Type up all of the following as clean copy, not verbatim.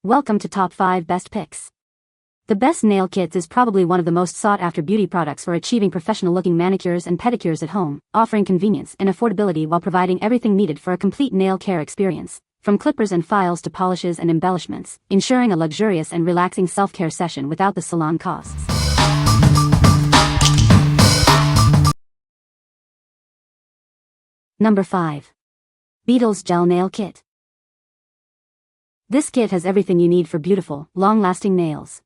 Welcome to Top 5 Best Picks. The Best Nail Kits is probably one of the most sought-after beauty products for achieving professional-looking manicures and pedicures at home, offering convenience and affordability while providing everything needed for a complete nail care experience, from clippers and files to polishes and embellishments, ensuring a luxurious and relaxing self-care session without the salon costs. Number 5. Beetles Gel Nail Kit. This kit has everything you need for beautiful, long-lasting nails.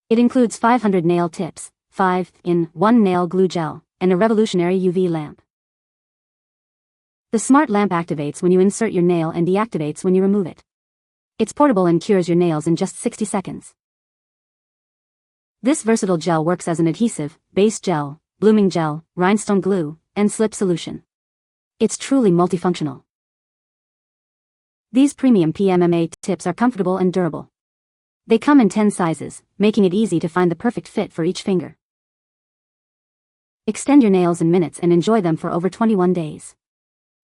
It includes 500 nail tips, 5-in-1 nail glue gel, and a revolutionary UV lamp. The smart lamp activates when you insert your nail and deactivates when you remove it. It's portable and cures your nails in just 60 seconds. This versatile gel works as an adhesive, base gel, blooming gel, rhinestone glue, and slip solution. It's truly multifunctional. These premium PMMA tips are comfortable and durable. They come in 10 sizes, making it easy to find the perfect fit for each finger. Extend your nails in minutes and enjoy them for over 21 days.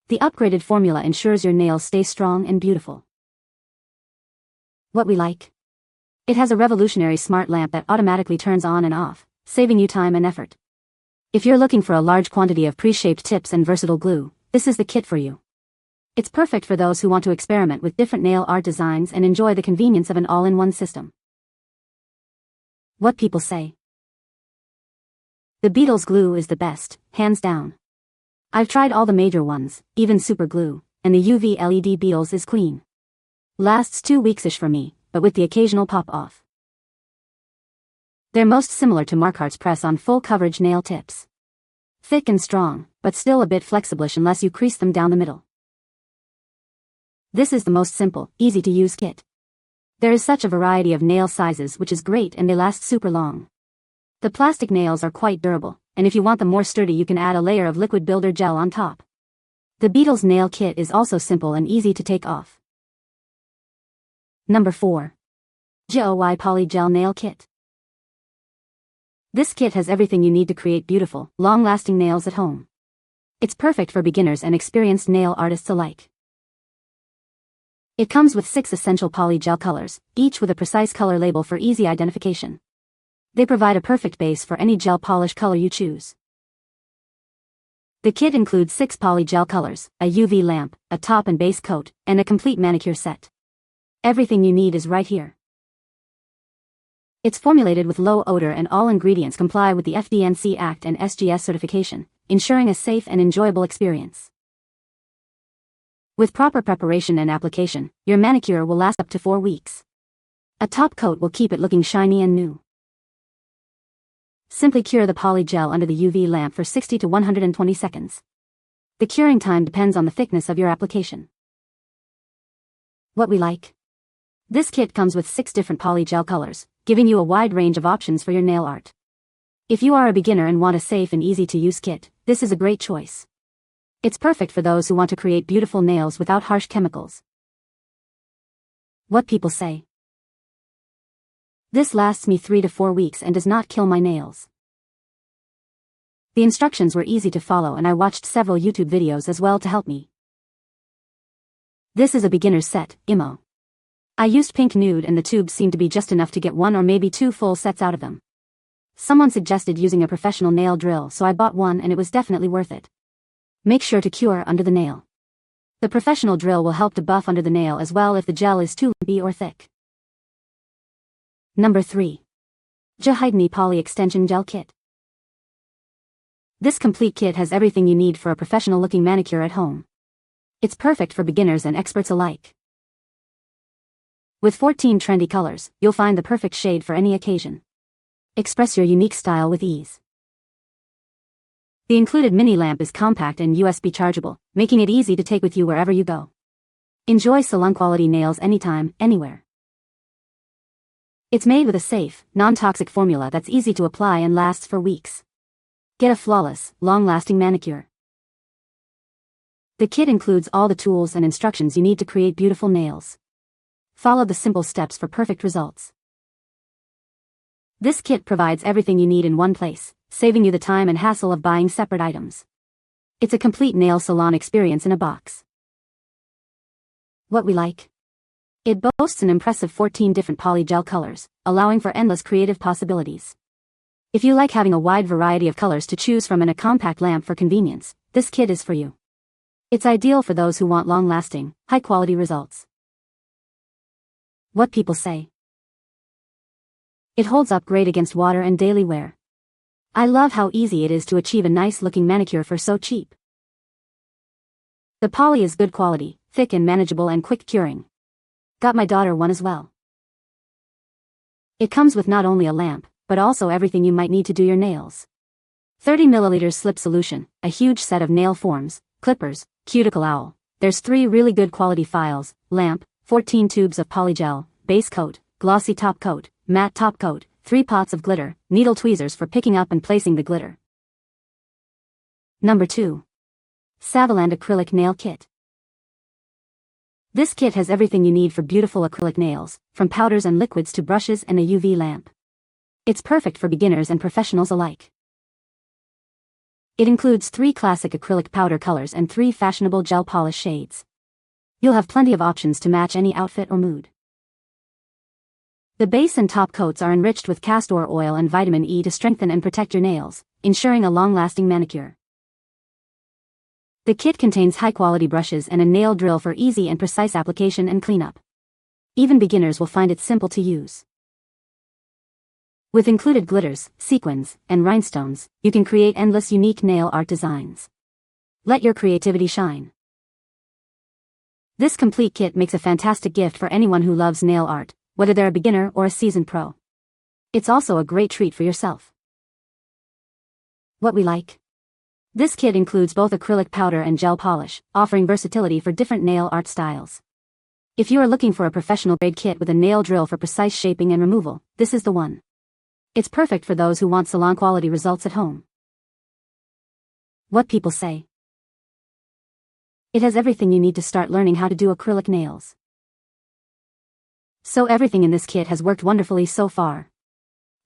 The upgraded formula ensures your nails stay strong and beautiful. What we like? It has a revolutionary smart lamp that automatically turns on and off, saving you time and effort. If you're looking for a large quantity of pre-shaped tips and versatile glue, this is the kit for you. It's perfect for those who want to experiment with different nail art designs and enjoy the convenience of an all-in-one system. What people say? The Beetles glue is the best, hands down. I've tried all the major ones, even super glue, and the UV LED Beetles is clean. Lasts 2 weeks-ish for me, but with the occasional pop-off. They're most similar to Markart's press-on full-coverage nail tips. Thick and strong, but still a bit flexible-ish unless you crease them down the middle. This is the most simple, easy-to-use kit. There is such a variety of nail sizes which is great and they last super long. The plastic nails are quite durable, and if you want them more sturdy you can add a layer of liquid builder gel on top. The Beetles Nail Kit is also simple and easy to take off. Number 4. GAOY Poly Gel Nail Kit. This kit has everything you need to create beautiful, long-lasting nails at home. It's perfect for beginners and experienced nail artists alike. It comes with 6 essential poly gel colors, each with a precise color label for easy identification. They provide a perfect base for any gel polish color you choose. The kit includes 6 poly gel colors, a UV lamp, a top and base coat, and a complete manicure set. Everything you need is right here. It's formulated with low odor and all ingredients comply with the FD&C Act and SGS certification, ensuring a safe and enjoyable experience. With proper preparation and application, your manicure will last up to 4 weeks. A top coat will keep it looking shiny and new. Simply cure the poly gel under the UV lamp for 60 to 120 seconds. The curing time depends on the thickness of your application. What we like? This kit comes with 6 different poly gel colors, giving you a wide range of options for your nail art. If you are a beginner and want a safe and easy-to-use kit, this is a great choice. It's perfect for those who want to create beautiful nails without harsh chemicals. What people say? This lasts me 3 to 4 weeks and does not kill my nails. The instructions were easy to follow and I watched several YouTube videos as well to help me. This is a beginner's set, IMO. I used pink nude and the tubes seemed to be just enough to get 1 or maybe 2 full sets out of them. Someone suggested using a professional nail drill so I bought one and it was definitely worth it. Make sure to cure under the nail. The professional drill will help to buff under the nail as well if the gel is too lumpy or thick. Number 3. JEWHITENY Poly Extension Gel Kit. This complete kit has everything you need for a professional-looking manicure at home. It's perfect for beginners and experts alike. With 14 trendy colors, you'll find the perfect shade for any occasion. Express your unique style with ease. The included mini lamp is compact and USB chargeable, making it easy to take with you wherever you go. Enjoy salon-quality nails anytime, anywhere. It's made with a safe, non-toxic formula that's easy to apply and lasts for weeks. Get a flawless, long-lasting manicure. The kit includes all the tools and instructions you need to create beautiful nails. Follow the simple steps for perfect results. This kit provides everything you need in one place, saving you the time and hassle of buying separate items. It's a complete nail salon experience in a box. What we like? It boasts an impressive 14 different poly gel colors, allowing for endless creative possibilities. If you like having a wide variety of colors to choose from and a compact lamp for convenience, this kit is for you. It's ideal for those who want long-lasting, high-quality results. What people say. It holds up great against water and daily wear. I love how easy it is to achieve a nice-looking manicure for so cheap. The poly is good quality, thick and manageable and quick curing. Got my daughter one as well. It comes with not only a lamp, but also everything you might need to do your nails. 30 ml slip solution, a huge set of nail forms, clippers, cuticle owl. There's 3 really good quality files, lamp, 14 tubes of polygel, base coat, glossy top coat, matte top coat, 3 pots of glitter, needle tweezers for picking up and placing the glitter. Number 2. SAVILAND Acrylic Nail Kit. This kit has everything you need for beautiful acrylic nails, from powders and liquids to brushes and a UV lamp. It's perfect for beginners and professionals alike. It includes 3 classic acrylic powder colors and 3 fashionable gel polish shades. You'll have plenty of options to match any outfit or mood. The base and top coats are enriched with castor oil and vitamin E to strengthen and protect your nails, ensuring a long-lasting manicure. The kit contains high-quality brushes and a nail drill for easy and precise application and cleanup. Even beginners will find it simple to use. With included glitters, sequins, and rhinestones, you can create endless unique nail art designs. Let your creativity shine. This complete kit makes a fantastic gift for anyone who loves nail art, whether they're a beginner or a seasoned pro. It's also a great treat for yourself. What we like. This kit includes both acrylic powder and gel polish, offering versatility for different nail art styles. If you are looking for a professional-grade kit with a nail drill for precise shaping and removal, this is the one. It's perfect for those who want salon-quality results at home. What people say. It has everything you need to start learning how to do acrylic nails. So everything in this kit has worked wonderfully so far.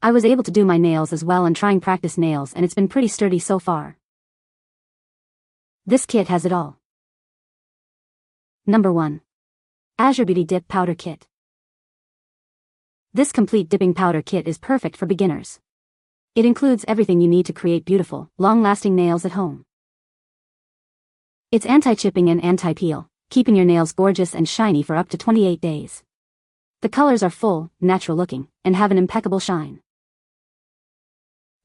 I was able to do my nails as well and trying practice nails, and it's been pretty sturdy so far. This kit has it all. Number 1. AZUREBEAUTY Dip Powder Kit. This complete dipping powder kit is perfect for beginners. It includes everything you need to create beautiful, long-lasting nails at home. It's anti-chipping and anti-peel, keeping your nails gorgeous and shiny for up to 28 days. The colors are full, natural-looking, and have an impeccable shine.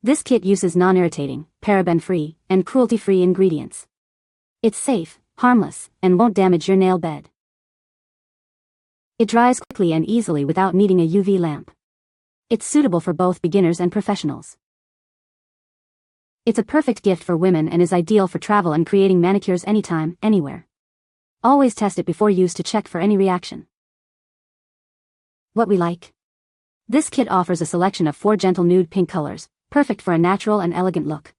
This kit uses non-irritating, paraben-free, and cruelty-free ingredients. It's safe, harmless, and won't damage your nail bed. It dries quickly and easily without needing a UV lamp. It's suitable for both beginners and professionals. It's a perfect gift for women and is ideal for travel and creating manicures anytime, anywhere. Always test it before use to check for any reaction. What we like. This kit offers a selection of 4 gentle nude pink colors, perfect for a natural and elegant look.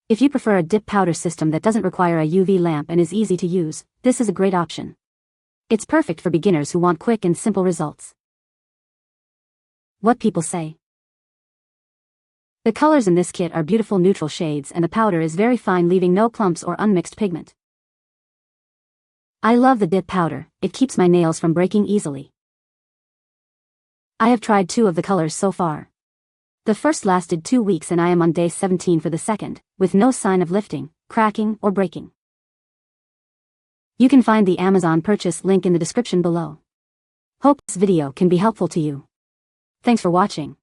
If you prefer a dip powder system that doesn't require a UV lamp and is easy to use, this is a great option. It's perfect for beginners who want quick and simple results. What people say. The colors in this kit are beautiful neutral shades and the powder is very fine, leaving no clumps or unmixed pigment. I love the dip powder, it keeps my nails from breaking easily. I have tried 2 of the colors so far. The first lasted 2 weeks and I am on day 17 for the second, with no sign of lifting, cracking, or breaking. You can find the Amazon purchase link in the description below. Hope this video can be helpful to you. Thanks for watching.